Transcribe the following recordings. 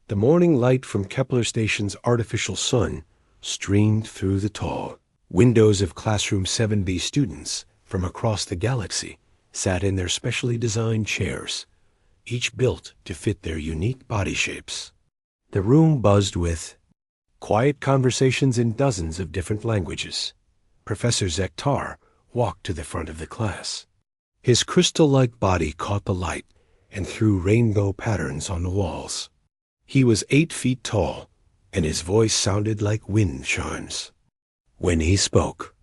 The morning light from Kepler Station's artificial sun streamed through the tall windows of Classroom 7B. Students from across the galaxy sat in their specially designed chairs, each built to fit their unique body shapes. The room buzzed with quiet conversations in dozens of different languages. Professor Zektar walked to the front of the class. His crystal-like body caught the light and threw rainbow patterns on the walls. He was 8 feet tall, and his voice sounded like wind chimes. When he spoke,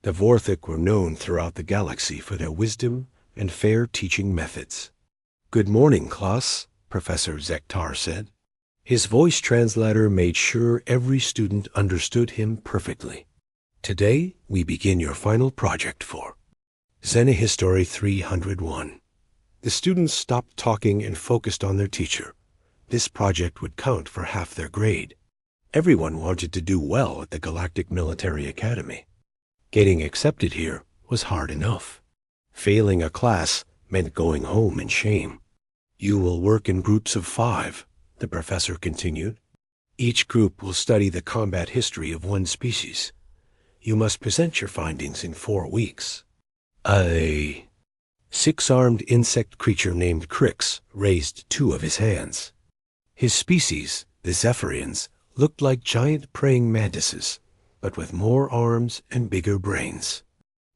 the Vorthik were known throughout the galaxy for their wisdom and fair teaching methods. "Good morning, class," Professor Zektar said. His voice translator made sure every student understood him perfectly. "Today, we begin your final project for Xenohistory 301. The students stopped talking and focused on their teacher. This project would count for half their grade. Everyone wanted to do well at the Galactic Military Academy. Getting accepted here was hard enough. Failing a class meant going home in shame. "You will work in groups of 5, the professor continued. "Each group will study the combat history of one species. You must present your findings in 4 weeks. A 6-armed insect creature named Crix raised 2 of his hands. His species, the Zephyrians, looked like giant praying mantises, but with more arms and bigger brains.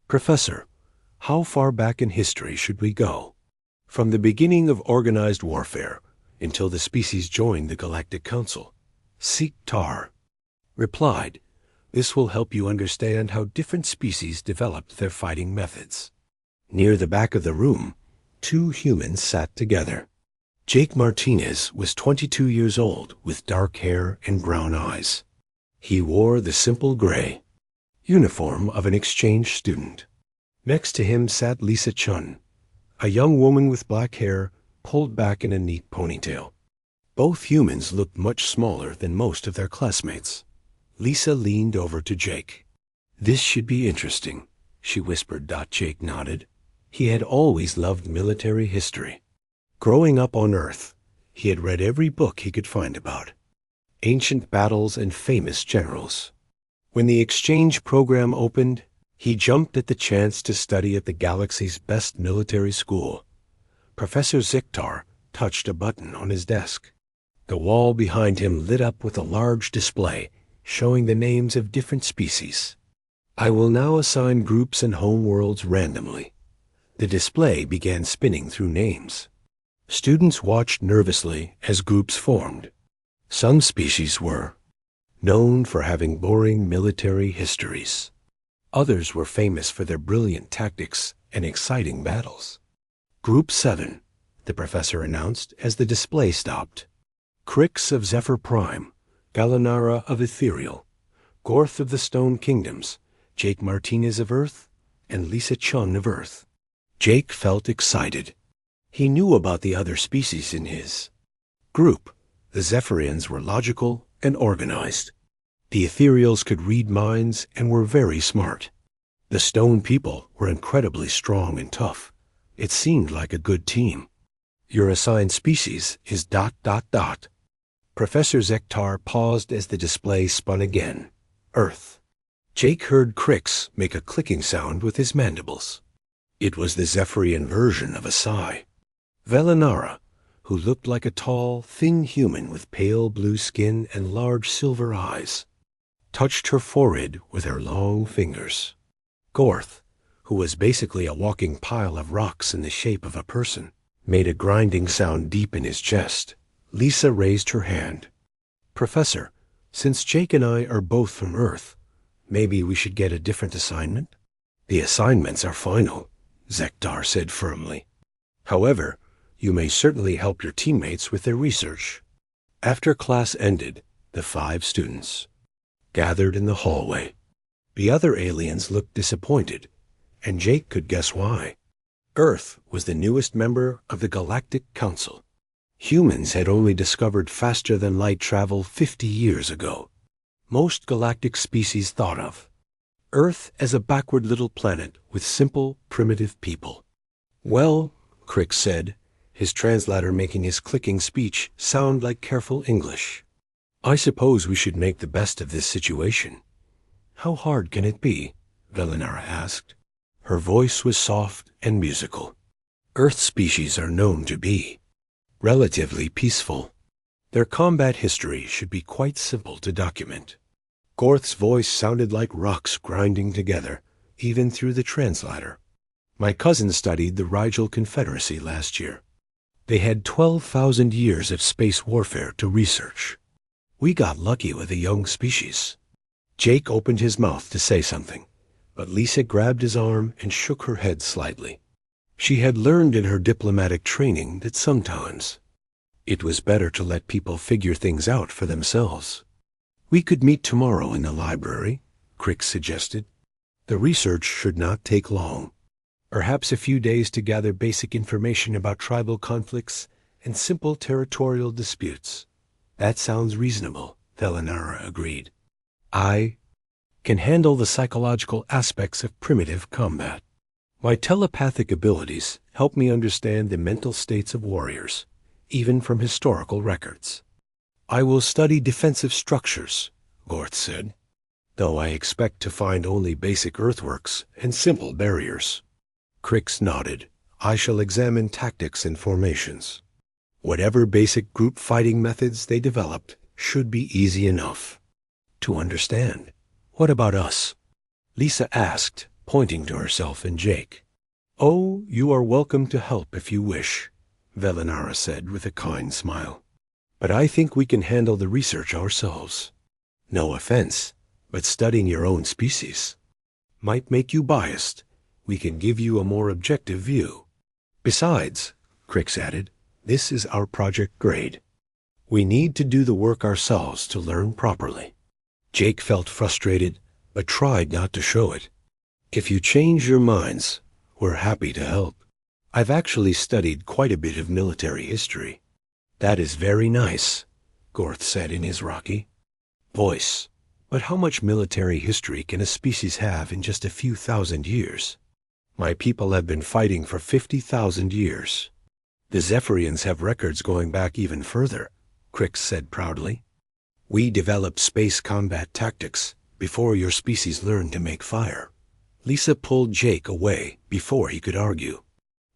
"Professor, how far back in history should we go?" "From the beginning of organized warfare until the species joined the Galactic Council," Zektar replied. "This will help you understand how different species developed their fighting methods." Near the back of the room, 2 humans sat together. Jake Martinez was 22 years old with dark hair and brown eyes. He wore the simple gray uniform of an exchange student. Next to him sat Lisa Chun, a young woman with black hair pulled back in a neat ponytail. Both humans looked much smaller than most of their classmates. Lisa leaned over to Jake. "This should be interesting," she whispered. Jake nodded. He had always loved military history. Growing up on Earth, he had read every book he could find about ancient battles and famous generals. When the exchange program opened, he jumped at the chance to study at the galaxy's best military school. Professor Zektar touched a button on his desk. The wall behind him lit up with a large display showing the names of different species. "I will now assign groups and homeworlds randomly." The display began spinning through names. Students watched nervously as groups formed. Some species were known for having boring military histories. Others were famous for their brilliant tactics and exciting battles. "Group 7, the professor announced as the display stopped. Crix of Zephyr Prime, Galanara of Ethereal, Gorth of the Stone Kingdoms, Jake Martinez of Earth, and Lisa Chun of Earth." Jake felt excited. He knew about the other species in his group. The Zephyrians were logical and organized. The Ethereals could read minds and were very smart. The Stone people were incredibly strong and tough. It seemed like a good team. "Your assigned species is ... Professor Zektar paused as the display spun again. "Earth." Jake heard Crix make a clicking sound with his mandibles. It was the Zephyrian version of a sigh. Velinara, who looked like a tall, thin human with pale blue skin and large silver eyes, touched her forehead with her long fingers. Gorth, who was basically a walking pile of rocks in the shape of a person, made a grinding sound deep in his chest. Lisa raised her hand. "Professor, since Jake and I are both from Earth, maybe we should get a different assignment?" "The assignments are final," Zektar said firmly. "However, you may certainly help your teammates with their research." After class ended, the 5 students gathered in the hallway. The other aliens looked disappointed, and Jake could guess why. Earth was the newest member of the Galactic Council. Humans had only discovered faster-than-light travel 50 years ago. Most galactic species thought of Earth as a backward little planet with simple, primitive people. "Well," Crix said, his translator making his clicking speech sound like careful English. I suppose we should make the best of this situation. How hard can it be? Velinara asked. Her voice was soft and musical. Earth species are known to be relatively peaceful. Their combat history should be quite simple to document. Gorth's voice sounded like rocks grinding together, even through the translator. My cousin studied the Rigel Confederacy last year. They had 12,000 years of space warfare to research. We got lucky with a young species. Jake opened his mouth to say something, but Lisa grabbed his arm and shook her head slightly. She had learned in her diplomatic training that sometimes it was better to let people figure things out for themselves. We could meet tomorrow in the library, Crick suggested. The research should not take long. Perhaps a few days to gather basic information about tribal conflicts and simple territorial disputes. That sounds reasonable, Velinara agreed. I can handle the psychological aspects of primitive combat. My telepathic abilities help me understand the mental states of warriors, even from historical records. I will study defensive structures, Gorth said, though I expect to find only basic earthworks and simple barriers. Crix nodded. I shall examine tactics and formations. Whatever basic group fighting methods they developed should be easy enough to understand. What about us? Lisa asked, pointing to herself and Jake. Oh, you are welcome to help if you wish, Velinara said with a kind smile. But I think we can handle the research ourselves. No offense, but studying your own species might make you biased. We can give you a more objective view. Besides, Crix added, this is our project grade. We need to do the work ourselves to learn properly. Jake felt frustrated, but tried not to show it. If you change your minds, we're happy to help. I've actually studied quite a bit of military history. That is very nice, Gorth said in his rocky voice. But how much military history can a species have in just a few thousand years? My people have been fighting for 50,000 years. The Zephyrians have records going back even further, Crix said proudly. We developed space combat tactics before your species learned to make fire. Lisa pulled Jake away before he could argue.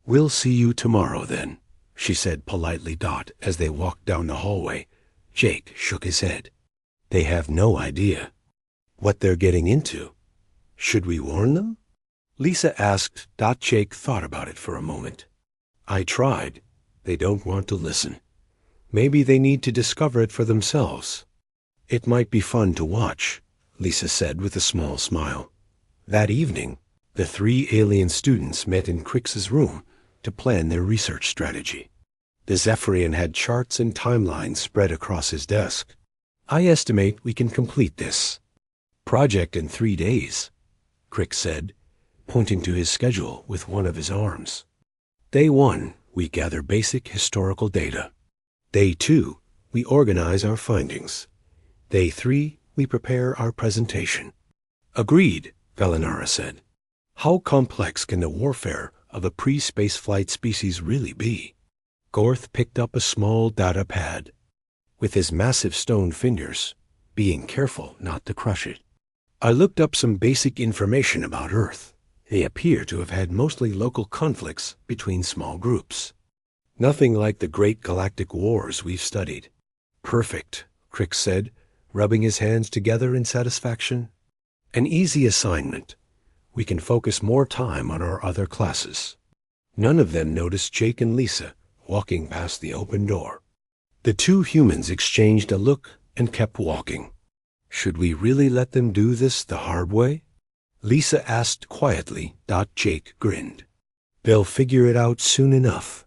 We'll see you tomorrow then, she said politely as they walked down the hallway. Jake shook his head. They have no idea what they're getting into. Should we warn them? Lisa asked. Jake thought about it for a moment. I tried. They don't want to listen. Maybe they need to discover it for themselves. It might be fun to watch, Lisa said with a small smile. That evening, the 3 alien students met in Crix's room to plan their research strategy. The Zephyrian had charts and timelines spread across his desk. I estimate we can complete this project in 3 days, Crix said, pointing to his schedule with one of his arms. Day 1, we gather basic historical data. Day 2, we organize our findings. Day 3, we prepare our presentation. Agreed, Velinara said. How complex can the warfare of a pre-spaceflight species really be? Gorth picked up a small data pad. With his massive stone fingers, being careful not to crush it. I looked up some basic information about Earth. They appear to have had mostly local conflicts between small groups. Nothing like the great galactic wars we've studied. Perfect, Crix said, rubbing his hands together in satisfaction. An easy assignment. We can focus more time on our other classes. None of them noticed Jake and Lisa walking past the open door. The 2 humans exchanged a look and kept walking. Should we really let them do this the hard way? Lisa asked quietly. Jake grinned. They'll figure it out soon enough.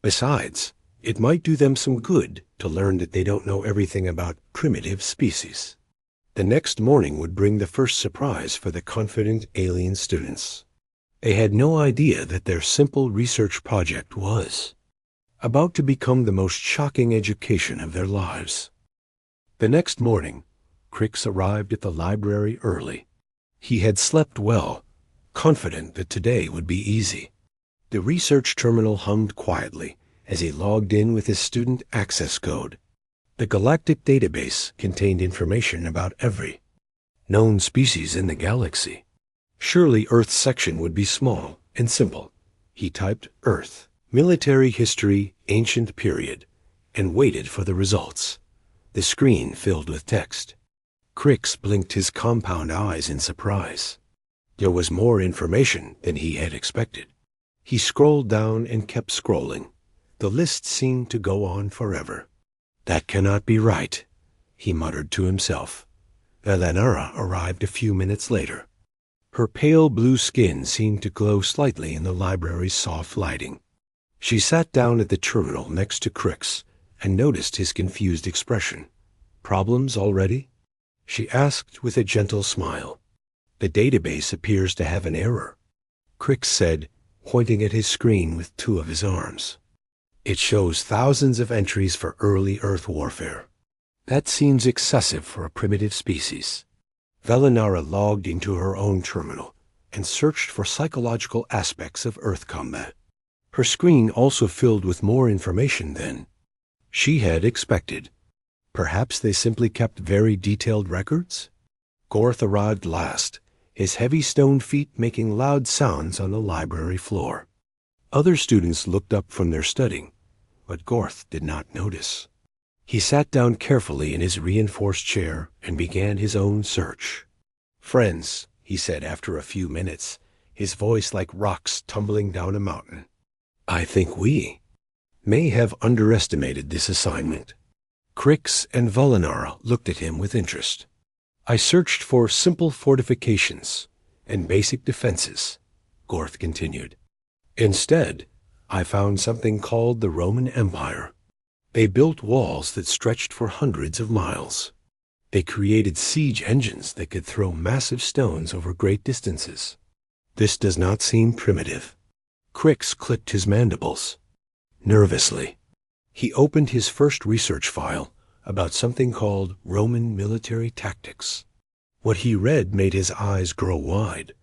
Besides, it might do them some good to learn that they don't know everything about primitive species. The next morning would bring the first surprise for the confident alien students. They had no idea that their simple research project was about to become the most shocking education of their lives. The next morning, Crix arrived at the library early. He had slept well, confident that today would be easy. The research terminal hummed quietly as he logged in with his student access code. The galactic database contained information about every known species in the galaxy. Surely Earth's section would be small and simple. He typed Earth, military history, ancient period, and waited for the results. The screen filled with text. Crix blinked his compound eyes in surprise. There was more information than he had expected. He scrolled down and kept scrolling. The list seemed to go on forever. That cannot be right, he muttered to himself. Velenara arrived a few minutes later. Her pale blue skin seemed to glow slightly in the library's soft lighting. She sat down at the terminal next to Crix and noticed his confused expression. "Problems already?" she asked with a gentle smile. "The database appears to have an error," Crix said, pointing at his screen with two of his arms. "It shows thousands of entries for early Earth warfare. That seems excessive for a primitive species." Velenara logged into her own terminal and searched for psychological aspects of Earth combat. Her screen also filled with more information than she had expected. Perhaps they simply kept very detailed records? Gorth arrived last, his heavy stone feet making loud sounds on the library floor. Other students looked up from their studying, but Gorth did not notice. He sat down carefully in his reinforced chair and began his own search. "Friends," he said after a few minutes, his voice like rocks tumbling down a mountain, "I think we may have underestimated this assignment." Crix and Velenara looked at him with interest. "I searched for simple fortifications and basic defenses," Gorth continued. "Instead, I found something called the Roman Empire. They built walls that stretched for hundreds of miles. They created siege engines that could throw massive stones over great distances. This does not seem primitive." Crix clicked his mandibles. Nervously, he opened his first research file about something called Roman military tactics. What he read made his eyes grow wide.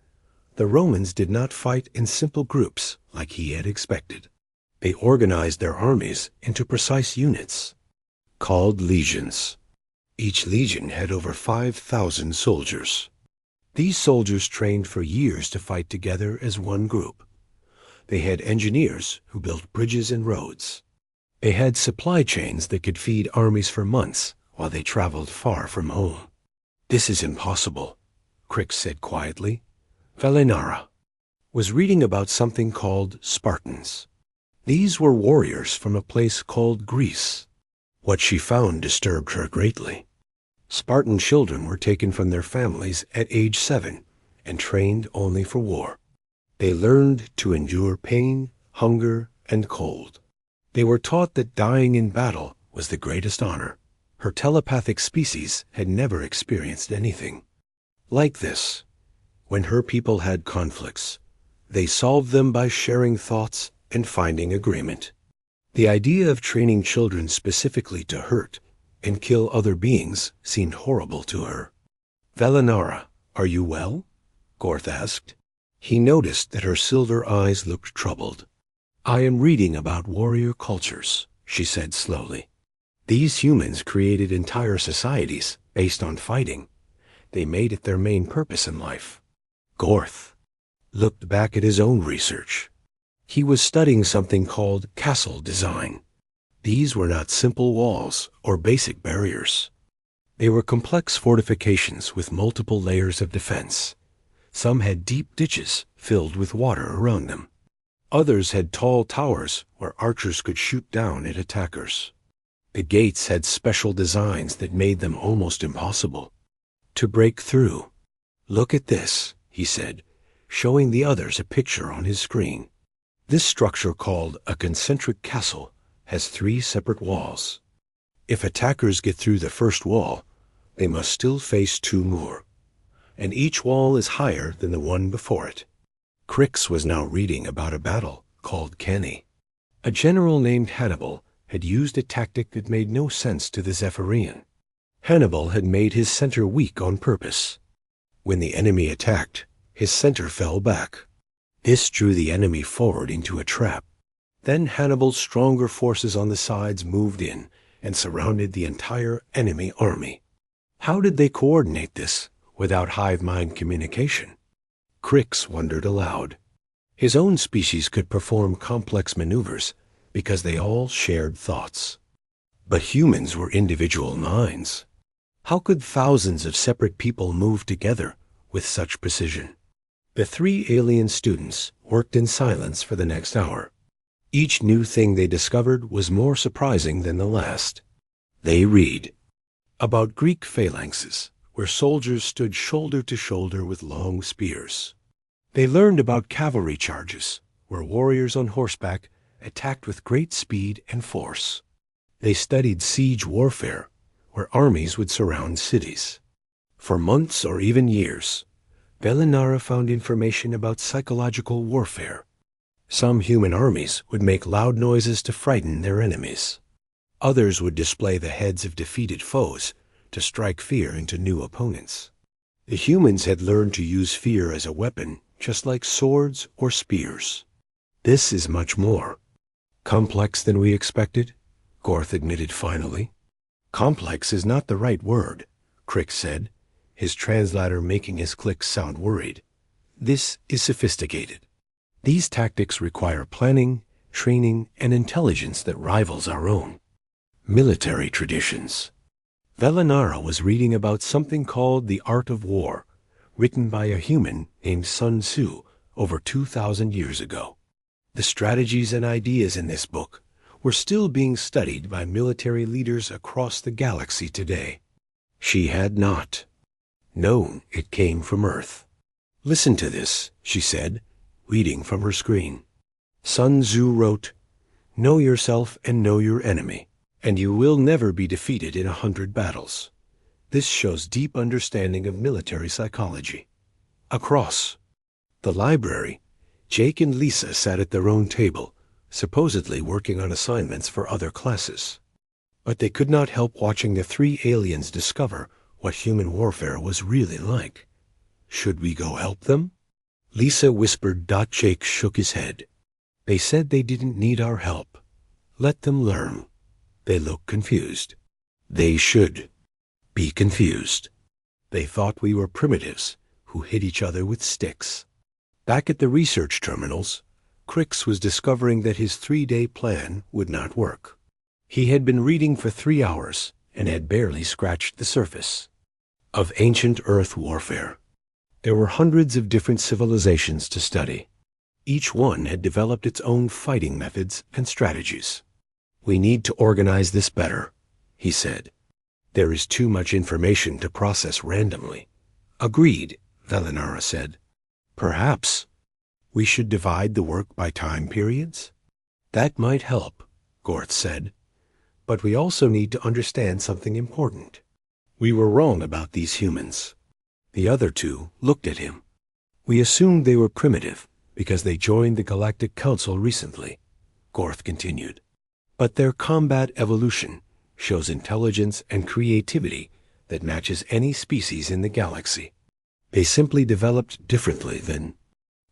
The Romans did not fight in simple groups like he had expected. They organized their armies into precise units, called legions. Each legion had over 5,000 soldiers. These soldiers trained for years to fight together as one group. They had engineers who built bridges and roads. They had supply chains that could feed armies for months while they traveled far from home. "This is impossible," Crix said quietly. Velenara was reading about something called Spartans. These were warriors from a place called Greece. What she found disturbed her greatly. Spartan children were taken from their families at age 7 and trained only for war. They learned to endure pain, hunger, and cold. They were taught that dying in battle was the greatest honor. Her telepathic species had never experienced anything like this. When her people had conflicts, they solved them by sharing thoughts and finding agreement. The idea of training children specifically to hurt and kill other beings seemed horrible to her. "Velenara, are you well?" Gorth asked. He noticed that her silver eyes looked troubled. "I am reading about warrior cultures," she said slowly. "These humans created entire societies based on fighting. They made it their main purpose in life." Gorth looked back at his own research. He was studying something called castle design. These were not simple walls or basic barriers. They were complex fortifications with multiple layers of defense. Some had deep ditches filled with water around them. Others had tall towers where archers could shoot down at attackers. The gates had special designs that made them almost impossible to break through. "Look at this," he said, showing the others a picture on his screen. This structure, called a concentric castle, has 3 separate walls. If attackers get through the first wall, they must still face 2 more, and each wall is higher than the one before it. Crix was now reading about a battle called Cannae. A general named Hannibal had used a tactic that made no sense to the Zephyrian. Hannibal had made his center weak on purpose. When the enemy attacked, his center fell back. This drew the enemy forward into a trap. Then Hannibal's stronger forces on the sides moved in and surrounded the entire enemy army. How did they coordinate this without hive mind communication? Crix wondered aloud. His own species could perform complex maneuvers because they all shared thoughts. But humans were individual minds. How could thousands of separate people move together with such precision? The three alien students worked in silence for the next hour. Each new thing they discovered was more surprising than the last. They read about Greek phalanxes, where soldiers stood shoulder to shoulder with long spears. They learned about cavalry charges, where warriors on horseback attacked with great speed and force. They studied siege warfare, where armies would surround cities. For months or even years, Velinara found information about psychological warfare. Some human armies would make loud noises to frighten their enemies. Others would display the heads of defeated foes to strike fear into new opponents. The humans had learned to use fear as a weapon, just like swords or spears. This is much more complex than we expected, Gorth admitted finally. Complex is not the right word, Crix said, his translator making his clicks sound worried. This is sophisticated. These tactics require planning, training, and intelligence that rivals our own. Military traditions. Velinara was reading about something called The Art of War, written by a human named Sun Tzu over 2,000 years ago. The strategies and ideas in this book were still being studied by military leaders across the galaxy today. She had not known it came from Earth. Listen to this, she said, reading from her screen. Sun Tzu wrote, "Know yourself and know your enemy, and you will never be defeated in 100 battles." This shows deep understanding of military psychology. Across the library, Jake and Lisa sat at their own table, supposedly working on assignments for other classes. But they could not help watching the three aliens discover what human warfare was really like. Should we go help them? Lisa whispered. Jake shook his head. They said they didn't need our help. Let them learn. They looked confused. They should be confused. They thought we were primitives who hit each other with sticks. Back at the research terminals, Crix was discovering that his 3-day plan would not work. He had been reading for 3 hours and had barely scratched the surface of ancient Earth warfare. There were hundreds of different civilizations to study. Each one had developed its own fighting methods and strategies. We need to organize this better, he said. There is too much information to process randomly. Agreed, Velinara said. Perhaps we should divide the work by time periods? That might help, Gorth said. But we also need to understand something important. We were wrong about these humans. The other two looked at him. We assumed they were primitive because they joined the Galactic Council recently, Gorth continued. But their combat evolution shows intelligence and creativity that matches any species in the galaxy. They simply developed differently than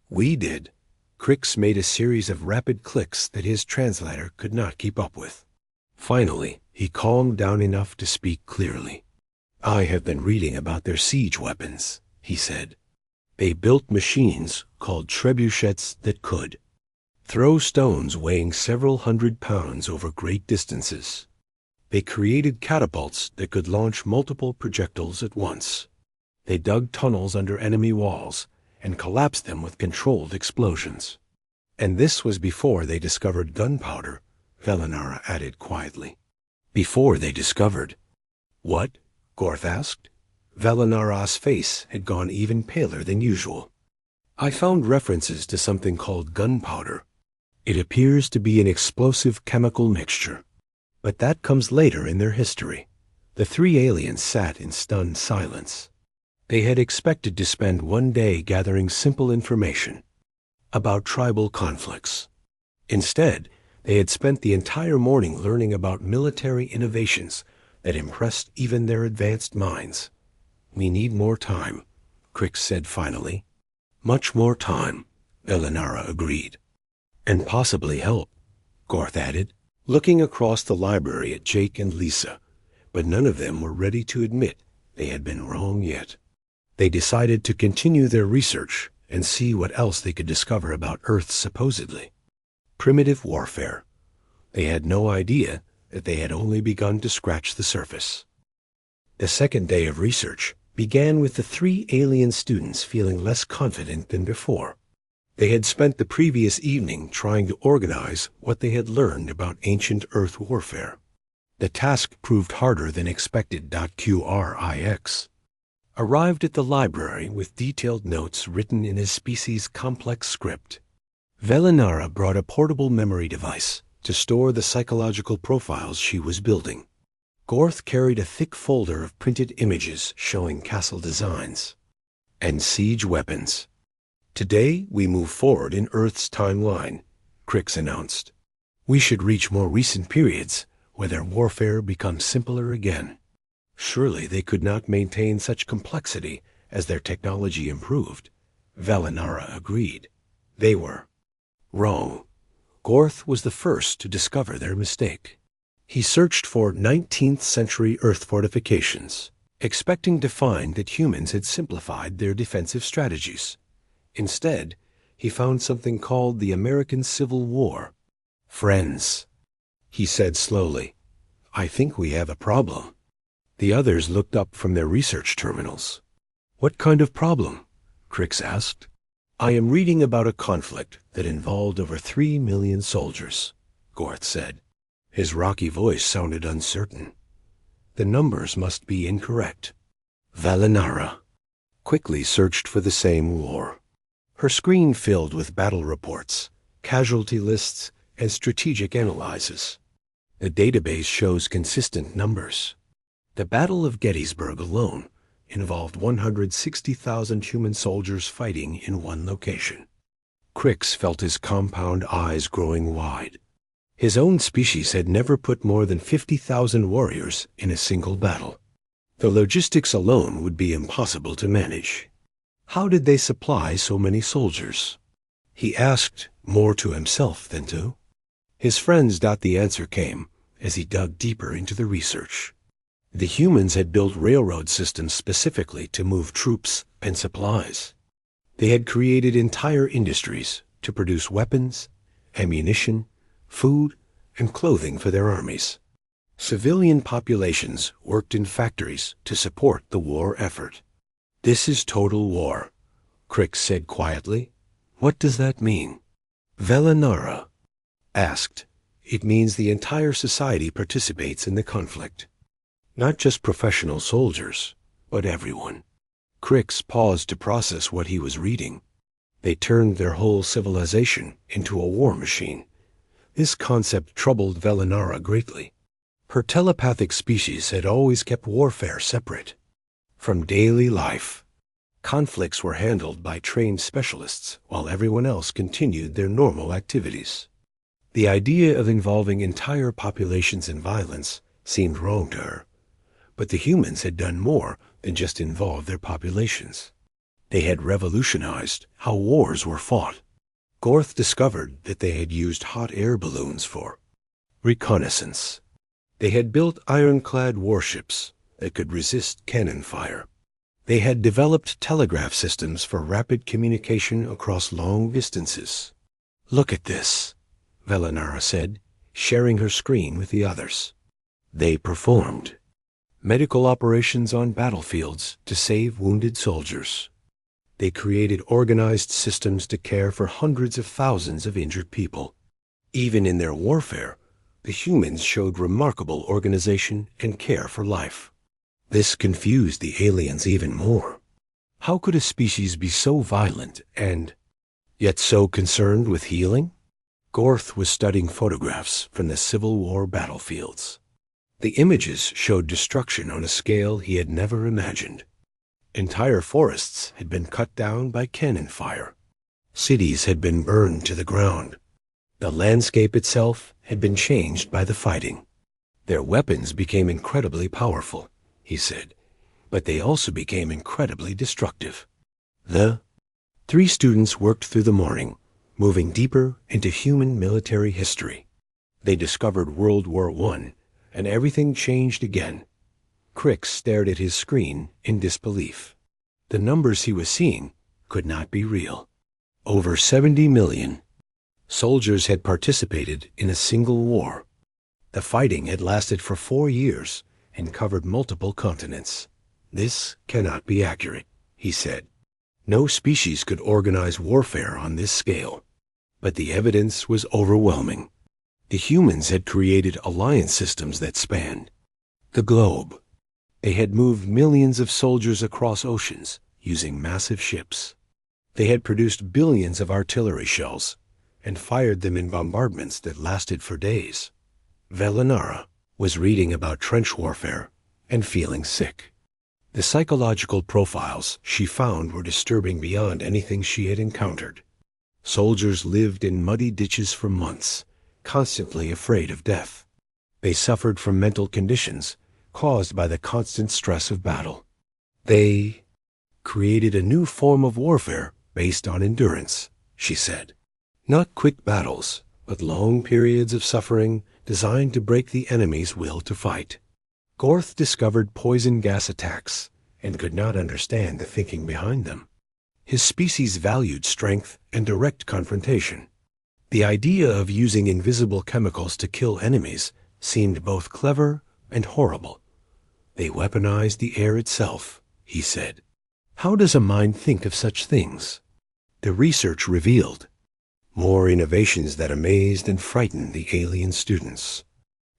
we did. Crix made a series of rapid clicks that his translator could not keep up with. Finally, he calmed down enough to speak clearly. I have been reading about their siege weapons, he said. They built machines called trebuchets that could throw stones weighing several hundred pounds over great distances. They created catapults that could launch multiple projectiles at once. They dug tunnels under enemy walls and collapsed them with controlled explosions. And this was before they discovered gunpowder, Velinara added quietly. Before they discovered. What? Gorth asked. Velinara's face had gone even paler than usual. I found references to something called gunpowder. It appears to be an explosive chemical mixture. But that comes later in their history. The three aliens sat in stunned silence. They had expected to spend one day gathering simple information about tribal conflicts. Instead, they had spent the entire morning learning about military innovations that impressed even their advanced minds. We need more time, Crix said finally. Much more time, Velinara agreed. And possibly help, Garth added, looking across the library at Jake and Lisa, but none of them were ready to admit they had been wrong yet. They decided to continue their research and see what else they could discover about Earth's supposedly primitive warfare. They had no idea that they had only begun to scratch the surface. The second day of research began with the 3 alien students feeling less confident than before. They had spent the previous evening trying to organize what they had learned about ancient Earth warfare. The task proved harder than expected. QRIX arrived at the library with detailed notes written in his species' complex script. Velinara brought a portable memory device to store the psychological profiles she was building. Garth carried a thick folder of printed images showing castle designs and siege weapons. Today, we move forward in Earth's timeline, Crix announced. We should reach more recent periods where their warfare becomes simpler again. Surely they could not maintain such complexity as their technology improved. Velinara agreed. They were wrong. Garth was the first to discover their mistake. He searched for 19th century Earth fortifications, expecting to find that humans had simplified their defensive strategies. Instead, he found something called the American Civil War. Friends, he said slowly, I think we have a problem. The others looked up from their research terminals. What kind of problem? Crix asked. I am reading about a conflict that involved over 3 million soldiers, Garth said. His rocky voice sounded uncertain. The numbers must be incorrect. Velinara quickly searched for the same war. Her screen filled with battle reports, casualty lists, and strategic analyses. The database shows consistent numbers. The Battle of Gettysburg alone involved 160,000 human soldiers fighting in one location. Crix felt his compound eyes growing wide. His own species had never put more than 50,000 warriors in a single battle. The logistics alone would be impossible to manage. How did they supply so many soldiers? He asked, more to himself than to his friends. The answer came as he dug deeper into the research. The humans had built railroad systems specifically to move troops and supplies. They had created entire industries to produce weapons, ammunition, food, and clothing for their armies. Civilian populations worked in factories to support the war effort. This is total war, Crix said quietly. What does that mean? Velinara asked. It means the entire society participates in the conflict. Not just professional soldiers, but everyone. Crix paused to process what he was reading. They turned their whole civilization into a war machine. This concept troubled Velinara greatly. Her telepathic species had always kept warfare separate from daily life. Conflicts were handled by trained specialists while everyone else continued their normal activities. The idea of involving entire populations in violence seemed wrong to her. But the humans had done more than just involve their populations. They had revolutionized how wars were fought. Garth discovered that they had used hot air balloons for reconnaissance. They had built ironclad warships that could resist cannon fire. They had developed telegraph systems for rapid communication across long distances. Look at this, Velinara said, sharing her screen with the others. They performed medical operations on battlefields to save wounded soldiers. They created organized systems to care for hundreds of thousands of injured people. Even in their warfare, the humans showed remarkable organization and care for life. This confused the aliens even more. How could a species be so violent and yet so concerned with healing? Garth was studying photographs from the Civil War battlefields. The images showed destruction on a scale he had never imagined. Entire forests had been cut down by cannon fire. Cities had been burned to the ground. The landscape itself had been changed by the fighting. Their weapons became incredibly powerful, he said, but they also became incredibly destructive. The 3 students worked through the morning, moving deeper into human military history. They discovered World War I, and everything changed again. Crix stared at his screen in disbelief. The numbers he was seeing could not be real. Over 70 million soldiers had participated in a single war. The fighting had lasted for 4 years and covered multiple continents. This cannot be accurate, he said. No species could organize warfare on this scale. But the evidence was overwhelming. The humans had created alliance systems that spanned the globe. They had moved millions of soldiers across oceans using massive ships. They had produced billions of artillery shells and fired them in bombardments that lasted for days. Velinara was reading about trench warfare and feeling sick. The psychological profiles she found were disturbing beyond anything she had encountered. Soldiers lived in muddy ditches for months, constantly afraid of death. They suffered from mental conditions caused by the constant stress of battle. They created a new form of warfare based on endurance, she said. Not quick battles, but long periods of suffering designed to break the enemy's will to fight. Gorth discovered poison gas attacks and could not understand the thinking behind them. His species valued strength and direct confrontation. The idea of using invisible chemicals to kill enemies seemed both clever and horrible. They weaponized the air itself, he said. How does a mind think of such things? The research revealed more innovations that amazed and frightened the alien students.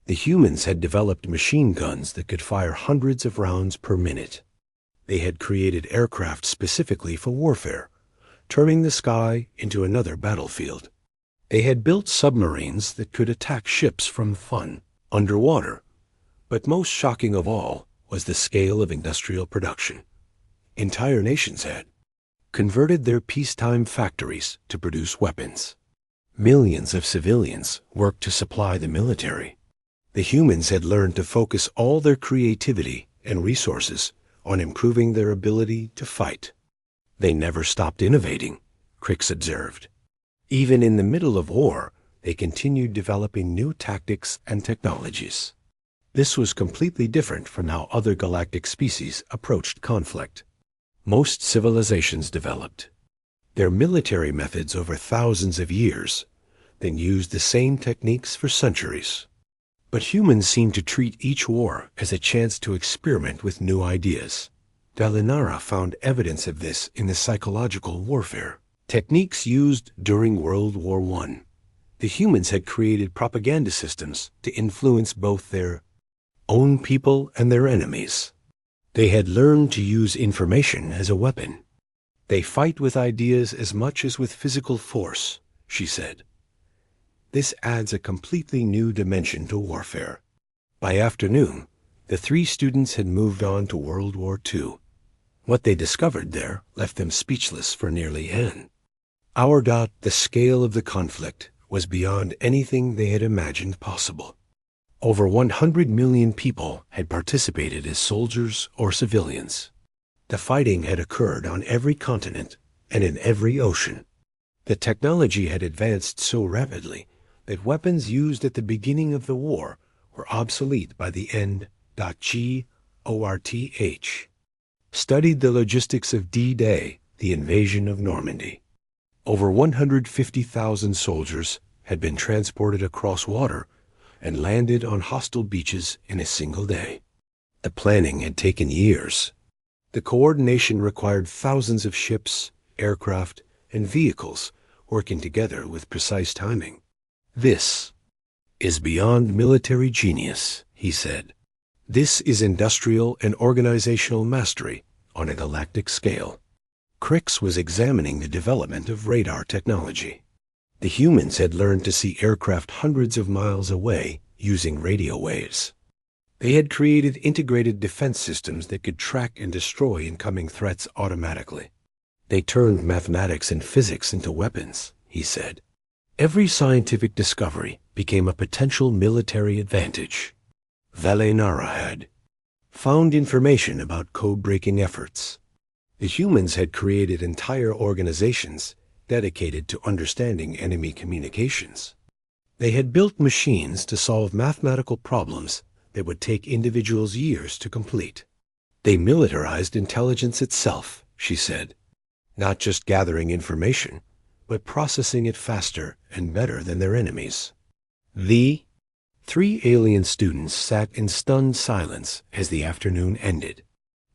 The humans had developed machine guns that could fire hundreds of rounds per minute. They had created aircraft specifically for warfare, turning the sky into another battlefield. They had built submarines that could attack ships from underwater. But most shocking of all was the scale of industrial production. Entire nations had converted their peacetime factories to produce weapons. Millions of civilians worked to supply the military. The humans had learned to focus all their creativity and resources on improving their ability to fight. They never stopped innovating, Crix observed. Even in the middle of war, they continued developing new tactics and technologies. This was completely different from how other galactic species approached conflict. Most civilizations developed their military methods over thousands of years, then used the same techniques for centuries. But humans seemed to treat each war as a chance to experiment with new ideas. Velinara found evidence of this in the psychological warfare techniques used during World War I. The humans had created propaganda systems to influence both their own people and their enemies. They had learned to use information as a weapon. They fight with ideas as much as with physical force, she said. This adds a completely new dimension to warfare. By afternoon, the 3 students had moved on to World War II. What they discovered there left them speechless for nearly an hour. The scale of the conflict was beyond anything they had imagined possible. Over 100 million people had participated as soldiers or civilians. The fighting had occurred on every continent and in every ocean. The technology had advanced so rapidly that weapons used at the beginning of the war were obsolete by the end. Gorth studied the logistics of D-Day, the invasion of Normandy. Over 150,000 soldiers had been transported across water and landed on hostile beaches in a single day. The planning had taken years. The coordination required thousands of ships, aircraft, and vehicles working together with precise timing. This is beyond military genius, he said. This is industrial and organizational mastery on a galactic scale. Crix was examining the development of radar technology. The humans had learned to see aircraft hundreds of miles away using radio waves. They had created integrated defense systems that could track and destroy incoming threats automatically. They turned mathematics and physics into weapons, he said. Every scientific discovery became a potential military advantage. Velinara had found information about code-breaking efforts. The humans had created entire organizations dedicated to understanding enemy communications. They had built machines to solve mathematical problems that would take individuals years to complete. They militarized intelligence itself, she said, not just gathering information, but processing it faster and better than their enemies. The 3 alien students sat in stunned silence as the afternoon ended.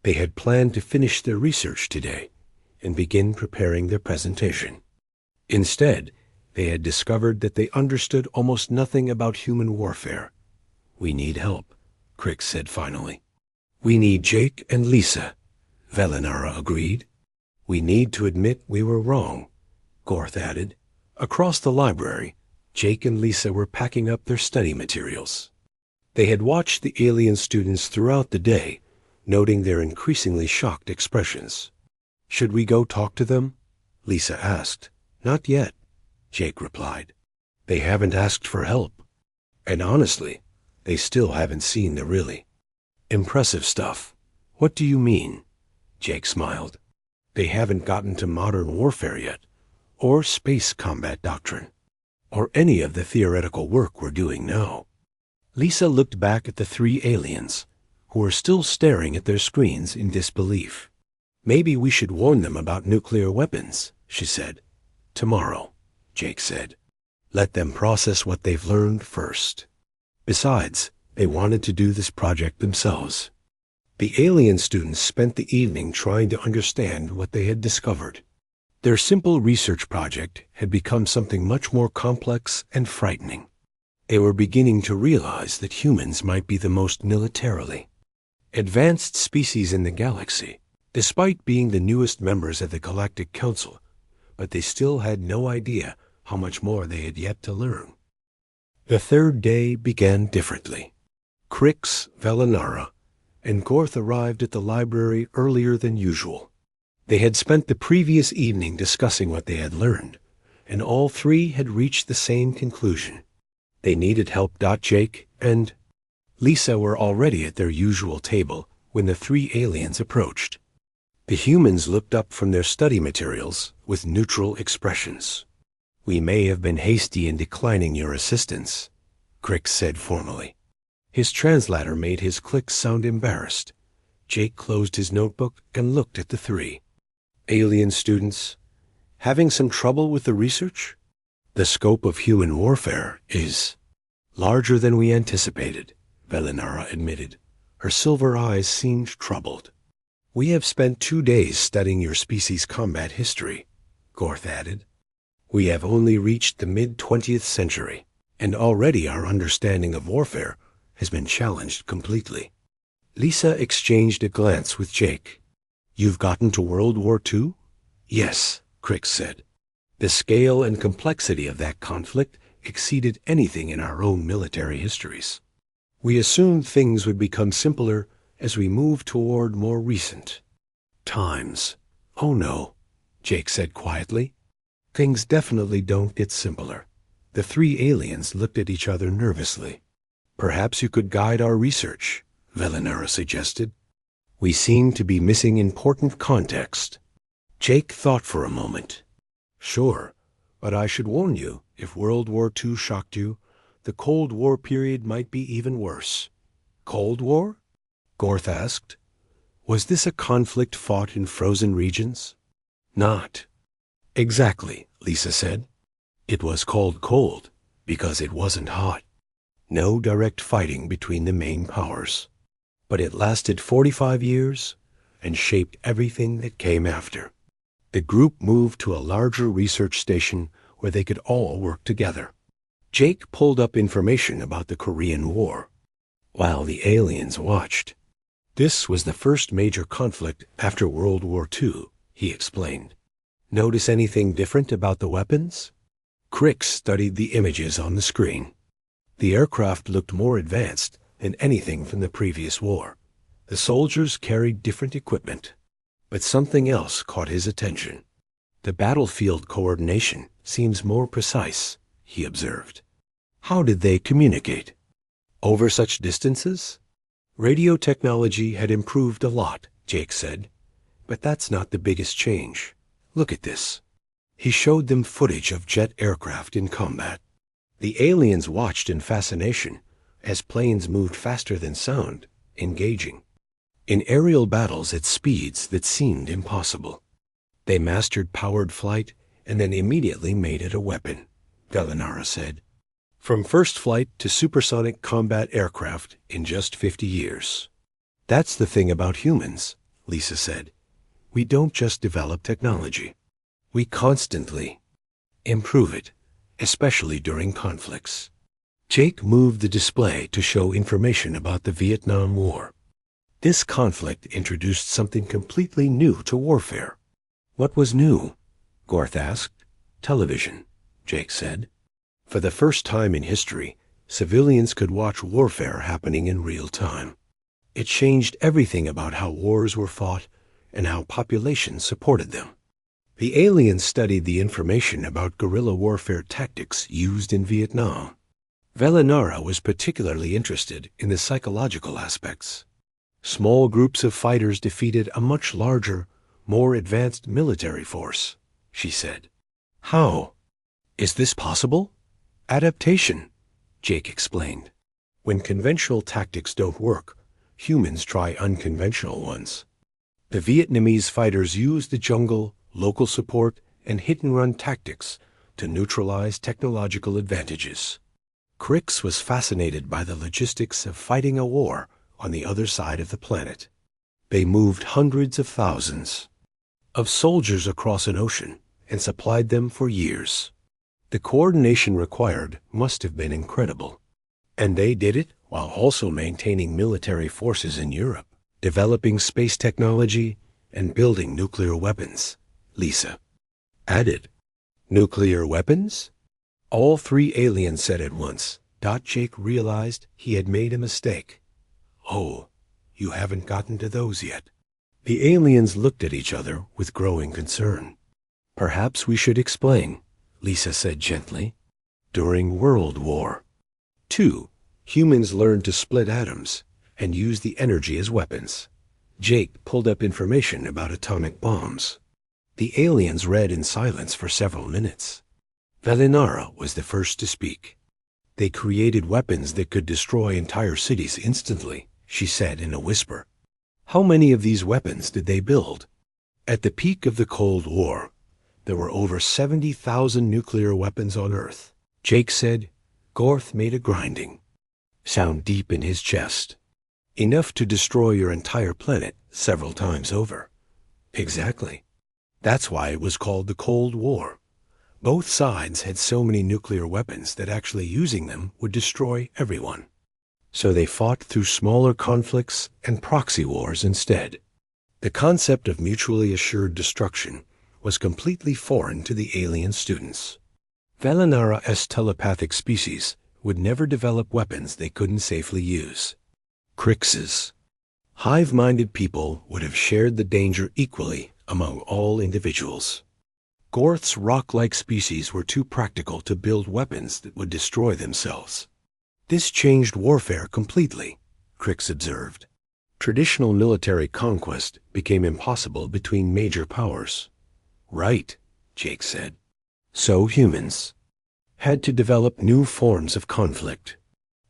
They had planned to finish their research today and begin preparing their presentation. Instead, they had discovered that they understood almost nothing about human warfare. "We need help," Crick said finally. "We need Jake and Lisa," Velinara agreed. "We need to admit we were wrong," Gorth added. Across the library, Jake and Lisa were packing up their study materials. They had watched the alien students throughout the day, noting their increasingly shocked expressions. "Should we go talk to them?" Lisa asked. "Not yet," Jake replied. "They haven't asked for help. And honestly, they still haven't seen the really impressive stuff." "What do you mean?" Jake smiled. "They haven't gotten to modern warfare yet, or space combat doctrine, or any of the theoretical work we're doing now." Lisa looked back at the 3 aliens, who were still staring at their screens in disbelief. "Maybe we should warn them about nuclear weapons," she said. "Tomorrow," Jake said. "Let them process what they've learned first." Besides, they wanted to do this project themselves. The alien students spent the evening trying to understand what they had discovered. Their simple research project had become something much more complex and frightening. They were beginning to realize that humans might be the most militarily advanced species in the galaxy, despite being the newest members of the Galactic Council, but they still had no idea how much more they had yet to learn. The third day began differently. Crix, Velinara, and Gorth arrived at the library earlier than usual. They had spent the previous evening discussing what they had learned, and all 3 had reached the same conclusion. They needed help. Jake and Lisa were already at their usual table when the 3 aliens approached. The humans looked up from their study materials with neutral expressions. "We may have been hasty in declining your assistance," Crick said formally. His translator made his clicks sound embarrassed. Jake closed his notebook and looked at the 3 alien students. "Having some trouble with the research? The scope of human warfare is larger than we anticipated," Velinara admitted. Her silver eyes seemed troubled. "We have spent 2 days studying your species' combat history," Gorth added. "We have only reached the mid-20th century, and already our understanding of warfare has been challenged completely." Lisa exchanged a glance with Jake. "You've gotten to World War II?" "Yes," Crick said. "The scale and complexity of that conflict exceeded anything in our own military histories. We assumed things would become simpler as we moved toward more recent times." "Oh no," Jake said quietly. "Things definitely don't get simpler." The 3 aliens looked at each other nervously. "Perhaps you could guide our research," Velinara suggested. "We seem to be missing important context." Jake thought for a moment. "Sure, but I should warn you, if World War II shocked you, the Cold War period might be even worse." "Cold War?" Gorth asked. "Was this a conflict fought in frozen regions?" "Not exactly," Lisa said. "It was called cold because it wasn't hot. No direct fighting between the main powers. But it lasted 45 years and shaped everything that came after." The group moved to a larger research station where they could all work together. Jake pulled up information about the Korean War, while the aliens watched. "This was the first major conflict after World War II," he explained. "Notice anything different about the weapons?" Crick studied the images on the screen. The aircraft looked more advanced than anything from the previous war. The soldiers carried different equipment. But something else caught his attention. "The battlefield coordination seems more precise," he observed. "How did they communicate? Over such distances?" "Radio technology had improved a lot," Jake said. "But that's not the biggest change. Look at this." He showed them footage of jet aircraft in combat. The aliens watched in fascination as planes moved faster than sound, engaging in aerial battles at speeds that seemed impossible. They mastered powered flight and then immediately made it a weapon, Velinara said. From first flight to supersonic combat aircraft in just 50 years. That's the thing about humans, Lisa said. We don't just develop technology. We constantly improve it, especially during conflicts. Jake moved the display to show information about the Vietnam War. This conflict introduced something completely new to warfare. What was new? Gorth asked. Television, Jake said. For the first time in history, civilians could watch warfare happening in real time. It changed everything about how wars were fought and how populations supported them. The aliens studied the information about guerrilla warfare tactics used in Vietnam. Velinara was particularly interested in the psychological aspects. Small groups of fighters defeated a much larger, more advanced military force, she said. How? Is this possible? Adaptation, Jake explained. When conventional tactics don't work, humans try unconventional ones. The Vietnamese fighters used the jungle, local support, and hit-and-run tactics to neutralize technological advantages. Crix was fascinated by the logistics of fighting a war on the other side of the planet. They moved hundreds of thousands of soldiers across an ocean and supplied them for years. The coordination required must have been incredible. And they did it while also maintaining military forces in Europe, developing space technology, and building nuclear weapons, Lisa added. Nuclear weapons? All three aliens said at once. Jake realized he had made a mistake. Oh, you haven't gotten to those yet. The aliens looked at each other with growing concern. Perhaps we should explain, Lisa said gently. During World War II, humans learned to split atoms and use the energy as weapons. Jake pulled up information about atomic bombs. The aliens read in silence for several minutes. Velinara was the first to speak. They created weapons that could destroy entire cities instantly, she said in a whisper. How many of these weapons did they build? At the peak of the Cold War, there were over 70,000 nuclear weapons on Earth. Jake said. Gorth made a grinding sound deep in his chest. Enough to destroy your entire planet several times over. Exactly. That's why it was called the Cold War. Both sides had so many nuclear weapons that actually using them would destroy everyone. So they fought through smaller conflicts and proxy wars instead. The concept of mutually assured destruction was completely foreign to the alien students. Velinara's telepathic species would never develop weapons they couldn't safely use. Crix's hive-minded people would have shared the danger equally among all individuals. Gorth's rock-like species were too practical to build weapons that would destroy themselves. This changed warfare completely, Crix observed. Traditional military conquest became impossible between major powers. Right, Jake said. So humans had to develop new forms of conflict.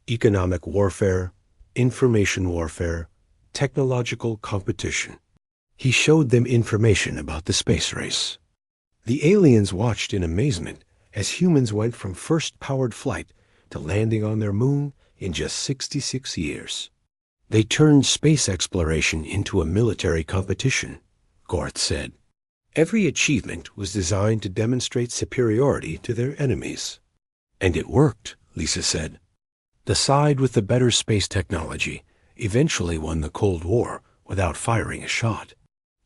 Economic warfare, information warfare, technological competition. He showed them information about the space race. The aliens watched in amazement as humans went from first powered flight to landing on their moon in just 66 years. They turned space exploration into a military competition, Gorth said. Every achievement was designed to demonstrate superiority to their enemies. And it worked, Lisa said. The side with the better space technology eventually won the Cold War without firing a shot.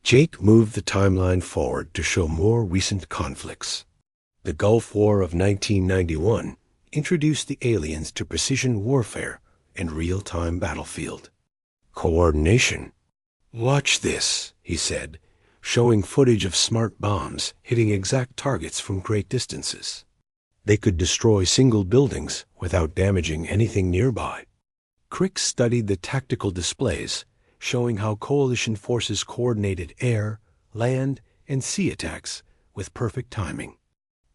Jake moved the timeline forward to show more recent conflicts. The Gulf War of 1991 introduced the aliens to precision warfare and real-time battlefield. Coordination. Watch this, he said, showing footage of smart bombs hitting exact targets from great distances. They could destroy single buildings without damaging anything nearby. Crix studied the tactical displays, showing how coalition forces coordinated air, land, and sea attacks with perfect timing.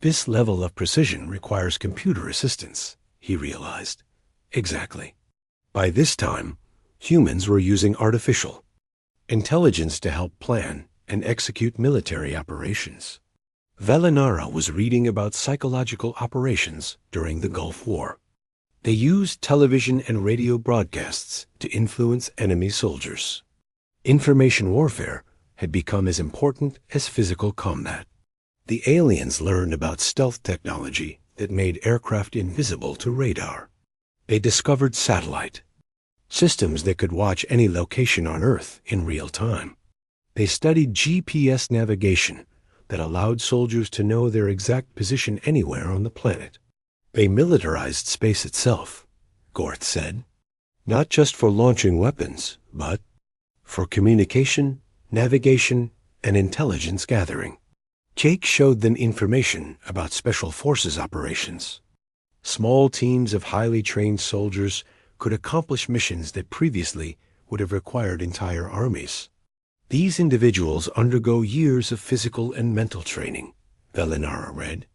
This level of precision requires computer assistance, he realized. Exactly. By this time, humans were using artificial intelligence to help plan and execute military operations. Velinara was reading about psychological operations during the Gulf War. They used television and radio broadcasts to influence enemy soldiers. Information warfare had become as important as physical combat. The aliens learned about stealth technology that made aircraft invisible to radar. They discovered satellite systems that could watch any location on Earth in real time. They studied GPS navigation that allowed soldiers to know their exact position anywhere on the planet. They militarized space itself, Gorth said, not just for launching weapons, but for communication, navigation, and intelligence gathering. Jake showed them information about special forces operations. Small teams of highly trained soldiers could accomplish missions that previously would have required entire armies. These individuals undergo years of physical and mental training, Velinara read.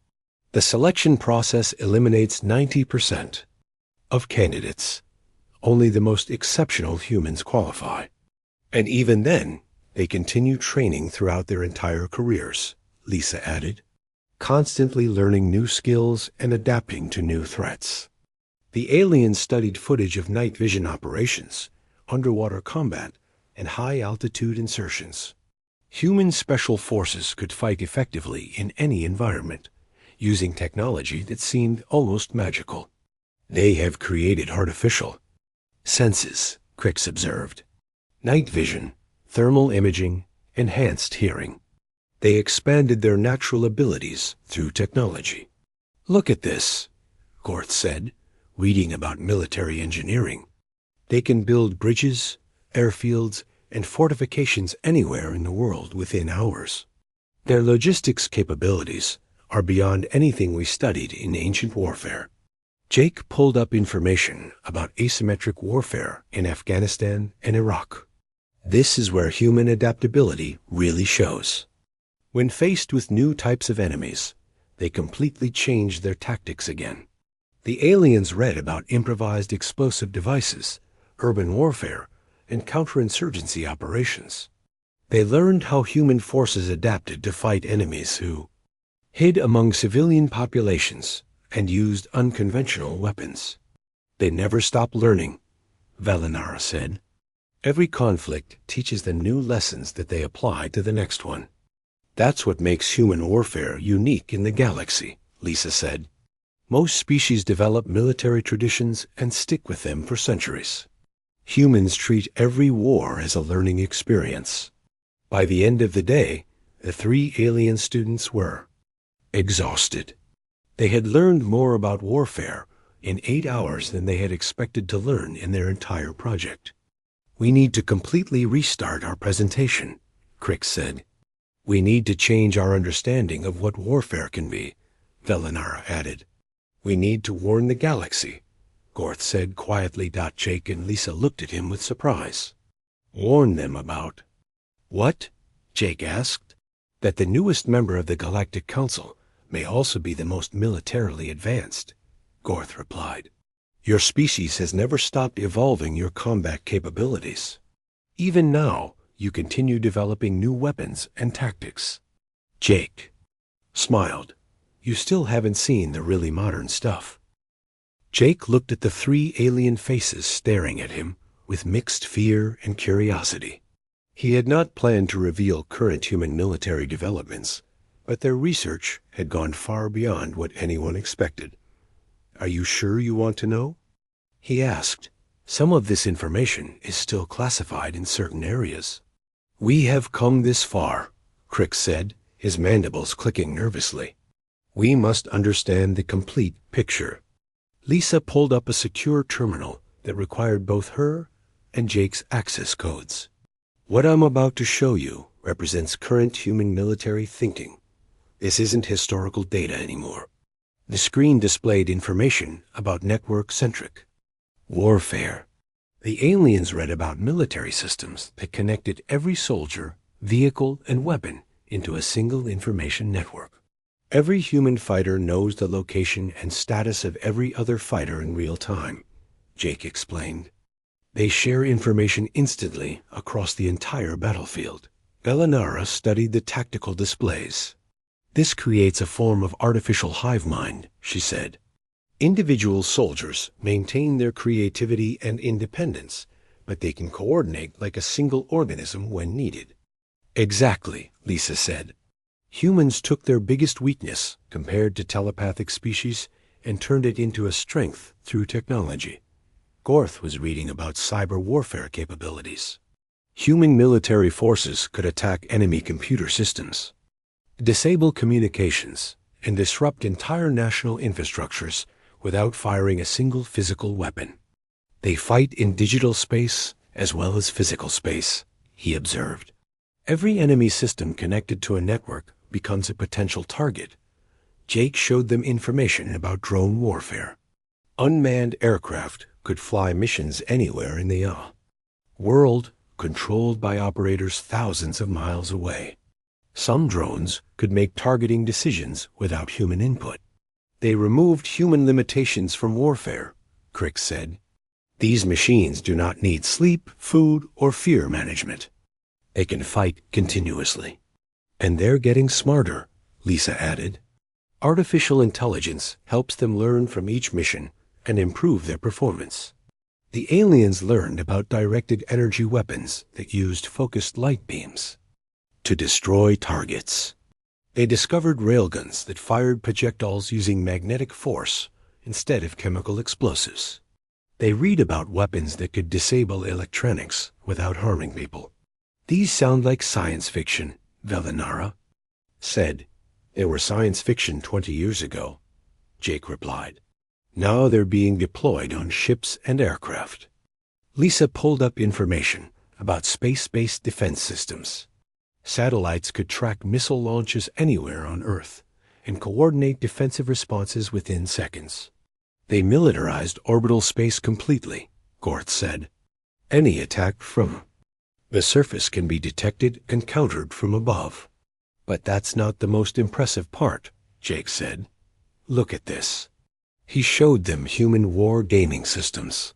The selection process eliminates 90% of candidates. Only the most exceptional humans qualify. And even then, they continue training throughout their entire careers, Lisa added, constantly learning new skills and adapting to new threats. The aliens studied footage of night vision operations, underwater combat, and high-altitude insertions. Human special forces could fight effectively in any environment, using technology that seemed almost magical. They have created artificial senses, Crix observed. Night vision, thermal imaging, enhanced hearing. They expanded their natural abilities through technology. Look at this, Gorth said, reading about military engineering. They can build bridges, airfields, and fortifications anywhere in the world within hours. Their logistics capabilities are beyond anything we studied in ancient warfare. Jake pulled up information about asymmetric warfare in Afghanistan and Iraq. This is where human adaptability really shows. When faced with new types of enemies, they completely changed their tactics again. The aliens read about improvised explosive devices, urban warfare, and counterinsurgency operations. They learned how human forces adapted to fight enemies who hid among civilian populations and used unconventional weapons. They never stopped learning, Velinara said. Every conflict teaches them new lessons that they apply to the next one. That's what makes human warfare unique in the galaxy, Lisa said. Most species develop military traditions and stick with them for centuries. Humans treat every war as a learning experience. By the end of the day, the 3 alien students were exhausted. They had learned more about warfare in 8 hours than they had expected to learn in their entire project. We need to completely restart our presentation, Crix said. We need to change our understanding of what warfare can be, Velinara added. We need to warn the galaxy, Gorth said quietly. Jake and Lisa looked at him with surprise. Warn them about what? Jake asked. That the newest member of the Galactic Council may also be the most militarily advanced, Gorth replied. Your species has never stopped evolving your combat capabilities. Even now, you continue developing new weapons and tactics. Jake smiled. You still haven't seen the really modern stuff. Jake looked at the 3 alien faces staring at him with mixed fear and curiosity. He had not planned to reveal current human military developments, but their research had gone far beyond what anyone expected. Are you sure you want to know? He asked. Some of this information is still classified in certain areas. We have come this far, Crix said, his mandibles clicking nervously. We must understand the complete picture. Lisa pulled up a secure terminal that required both her and Jake's access codes. What I'm about to show you represents current human military thinking. This isn't historical data anymore. The screen displayed information about network-centric warfare. The aliens read about military systems that connected every soldier, vehicle, and weapon into a single information network. Every human fighter knows the location and status of every other fighter in real time, Jake explained. They share information instantly across the entire battlefield. Elenara studied the tactical displays. This creates a form of artificial hive mind, she said. Individual soldiers maintain their creativity and independence, but they can coordinate like a single organism when needed. Exactly, Lisa said. Humans took their biggest weakness, compared to telepathic species, and turned it into a strength through technology. Gorth was reading about cyber warfare capabilities. Human military forces could attack enemy computer systems, disable communications, and disrupt entire national infrastructures without firing a single physical weapon. They fight in digital space as well as physical space, he observed. Every enemy system connected to a network becomes a potential target. Jake showed them information about drone warfare. Unmanned aircraft could fly missions anywhere in the world, controlled by operators thousands of miles away. Some drones could make targeting decisions without human input. They removed human limitations from warfare, Crick said. These machines do not need sleep, food, or fear management. They can fight continuously. And they're getting smarter, Lisa added. Artificial intelligence helps them learn from each mission and improve their performance. The aliens learned about directed energy weapons that used focused light beams to destroy targets. They discovered railguns that fired projectiles using magnetic force instead of chemical explosives. They read about weapons that could disable electronics without harming people. These sound like science fiction, Velinara said. They were science fiction 20 years ago, Jake replied. Now they're being deployed on ships and aircraft. Lisa pulled up information about space-based defense systems. Satellites could track missile launches anywhere on Earth and coordinate defensive responses within seconds. They militarized orbital space completely, Gorth said. Any attack from the surface can be detected and countered from above. But that's not the most impressive part, Jake said. Look at this. He showed them human war gaming systems.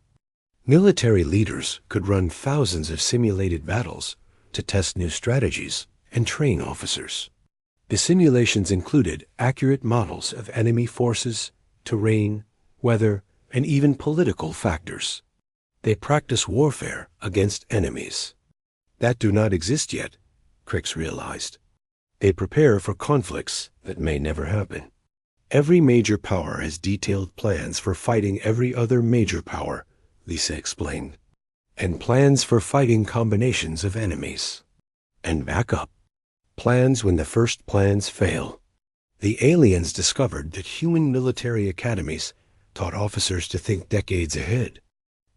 Military leaders could run thousands of simulated battles to test new strategies and train officers. The simulations included accurate models of enemy forces, terrain, weather, and even political factors. They practice warfare against enemies that do not exist yet, Crix realized. They prepare for conflicts that may never happen. Every major power has detailed plans for fighting every other major power, Lisa explained, and plans for fighting combinations of enemies. And backup plans when the first plans fail. The aliens discovered that human military academies taught officers to think decades ahead.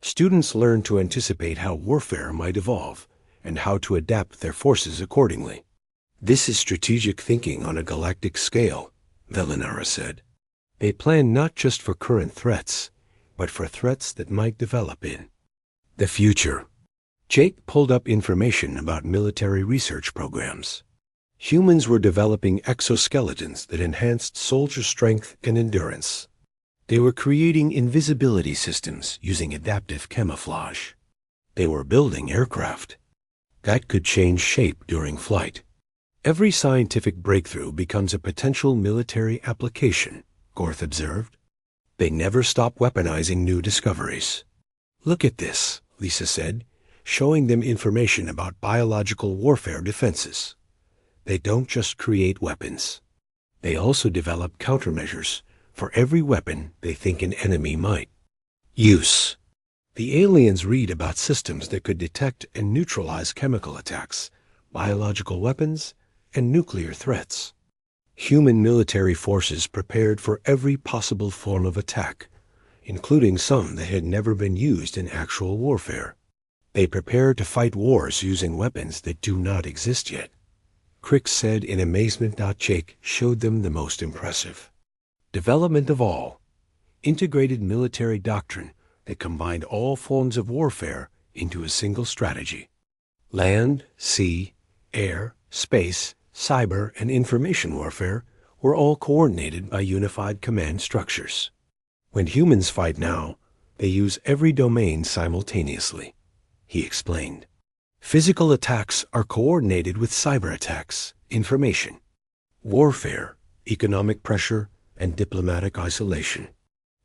Students learned to anticipate how warfare might evolve and how to adapt their forces accordingly. This is strategic thinking on a galactic scale, Velinara said. They plan not just for current threats, but for threats that might develop in the future. Jake pulled up information about military research programs. Humans were developing exoskeletons that enhanced soldier strength and endurance. They were creating invisibility systems using adaptive camouflage. They were building aircraft that could change shape during flight. Every scientific breakthrough becomes a potential military application, Gorth observed. They never stop weaponizing new discoveries. Look at this, Lisa said, showing them information about biological warfare defenses. They don't just create weapons. They also develop countermeasures for every weapon they think an enemy might use. The aliens read about systems that could detect and neutralize chemical attacks, biological weapons, and nuclear threats. Human military forces prepared for every possible form of attack, including some that had never been used in actual warfare. They prepared to fight wars using weapons that do not exist yet. Crick said in amazement. Jake showed them the most impressive development of all, integrated military doctrine that combined all forms of warfare into a single strategy. Land, sea, air, space, cyber, and information warfare were all coordinated by unified command structures. When humans fight now, they use every domain simultaneously, he explained. Physical attacks are coordinated with cyber attacks, information, warfare, economic pressure, and diplomatic isolation.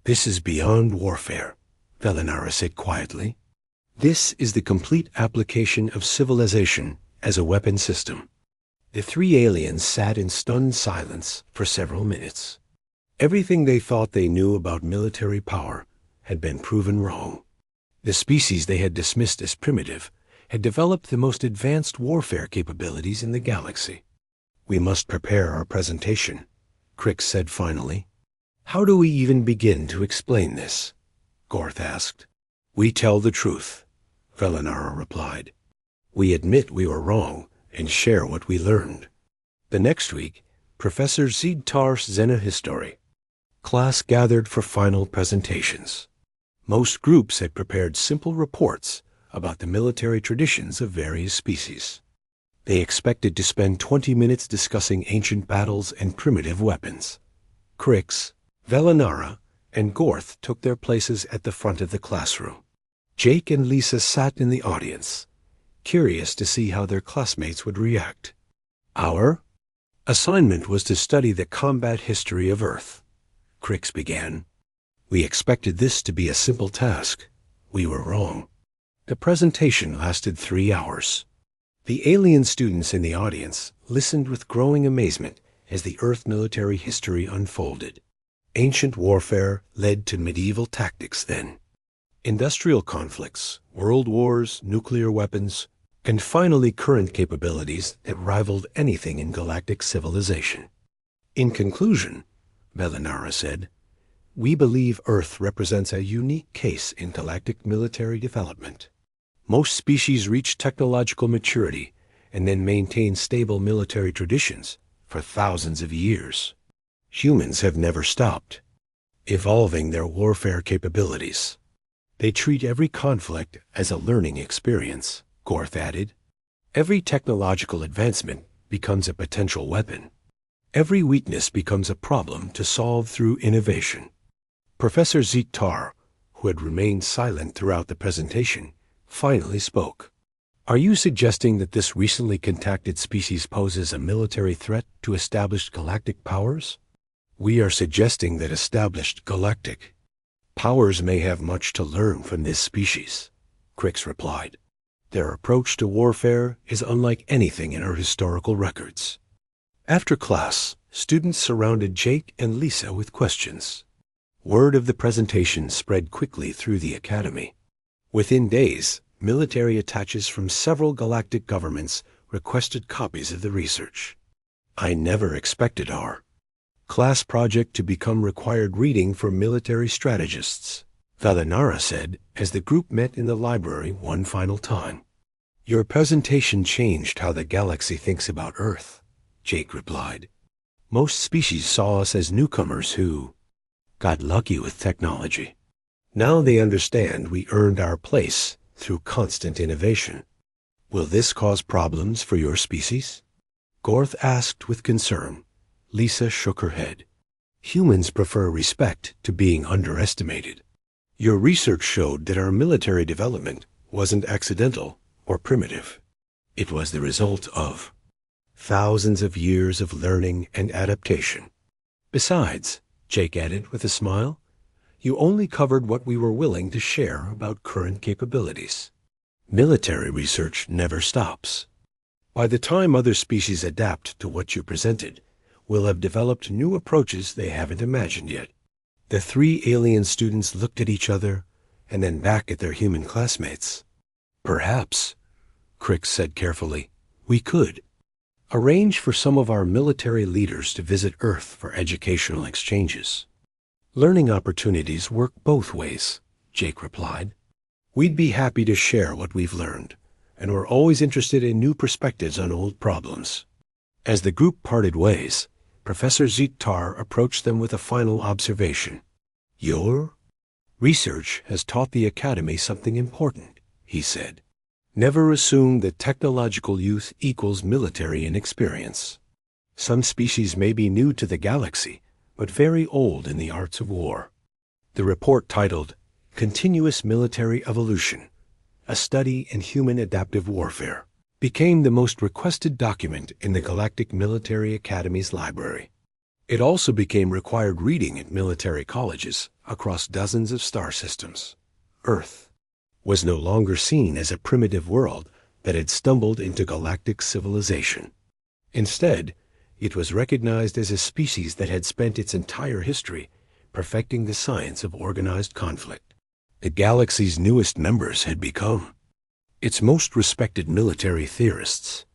This is beyond warfare, Velinara said quietly. This is the complete application of civilization as a weapon system. The three aliens sat in stunned silence for several minutes. Everything they thought they knew about military power had been proven wrong. The species they had dismissed as primitive had developed the most advanced warfare capabilities in the galaxy. We must prepare our presentation, Crix said finally. How do we even begin to explain this? Gorth asked. We tell the truth, Velinara replied. We admit we were wrong and share what we learned. The next week, Professor Zidtar's Xenohistory class gathered for final presentations. Most groups had prepared simple reports about the military traditions of various species. They expected to spend 20 minutes discussing ancient battles and primitive weapons. Crix, Velinara, and Gorth took their places at the front of the classroom. Jake and Lisa sat in the audience, curious to see how their classmates would react. Our assignment was to study the combat history of Earth, Crix began. We expected this to be a simple task. We were wrong. The presentation lasted 3 hours. The alien students in the audience listened with growing amazement as the Earth military history unfolded. Ancient warfare led to medieval tactics then. Industrial conflicts, world wars, nuclear weapons, and finally current capabilities that rivaled anything in galactic civilization. In conclusion, Velinara said, we believe Earth represents a unique case in galactic military development. Most species reach technological maturity and then maintain stable military traditions for thousands of years. Humans have never stopped evolving their warfare capabilities. They treat every conflict as a learning experience, Gorth added. Every technological advancement becomes a potential weapon. Every weakness becomes a problem to solve through innovation. Professor Zidtar, who had remained silent throughout the presentation, finally spoke. Are you suggesting that this recently contacted species poses a military threat to established galactic powers? We are suggesting that established galactic powers may have much to learn from this species, Crix replied. Their approach to warfare is unlike anything in our historical records. After class, students surrounded Jake and Lisa with questions. Word of the presentation spread quickly through the academy. Within days, military attaches from several galactic governments requested copies of the research. I never expected our class project to become required reading for military strategists, Velinara said as the group met in the library one final time. Your presentation changed how the galaxy thinks about Earth, Jake replied. Most species saw us as newcomers who got lucky with technology. Now they understand we earned our place through constant innovation. Will this cause problems for your species? Gorth asked with concern. Lisa shook her head. Humans prefer respect to being underestimated. Your research showed that our military development wasn't accidental or primitive. It was the result of thousands of years of learning and adaptation. Besides, Jake added with a smile, you only covered what we were willing to share about current capabilities. Military research never stops. By the time other species adapt to what you presented, we'll have developed new approaches they haven't imagined yet. The three alien students looked at each other and then back at their human classmates. Perhaps, Crix said carefully, we could arrange for some of our military leaders to visit Earth for educational exchanges. Learning opportunities work both ways, Jake replied. We'd be happy to share what we've learned, and we're always interested in new perspectives on old problems. As the group parted ways, Professor Zidtar approached them with a final observation. Your research has taught the Academy something important, he said. Never assume that technological youth equals military inexperience. Some species may be new to the galaxy, but very old in the arts of war. The report, titled Continuous Military Evolution, a Study in Human Adaptive Warfare, became the most requested document in the Galactic Military Academy's library. It also became required reading at military colleges across dozens of star systems. Earth was no longer seen as a primitive world that had stumbled into galactic civilization. Instead, it was recognized as a species that had spent its entire history perfecting the science of organized conflict. The galaxy's newest members had become its most respected military theorists,